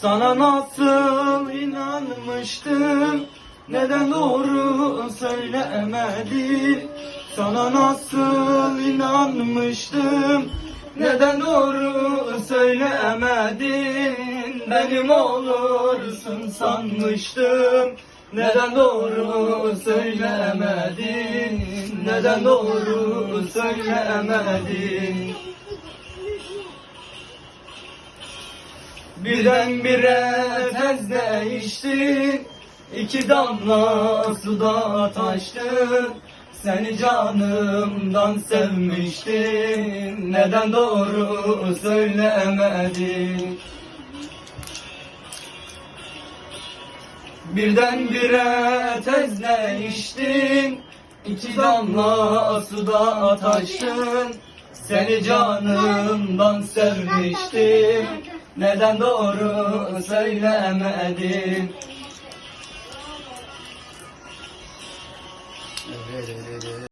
Sana nasıl inanmıştım, neden doğru söylemedin? Sana nasıl inanmıştım, neden doğru söylemedin? Benim olursun sanmıştım, neden doğru söylemedin? Neden doğru söylemedin? Birdenbire tez değiştin, iki damla suda taştın. Seni canımdan sevmiştim, neden doğru söylemedin? Birdenbire tez değiştin, iki damla suda taştın. Seni canımdan sevmiştim, neden doğru söylemedin?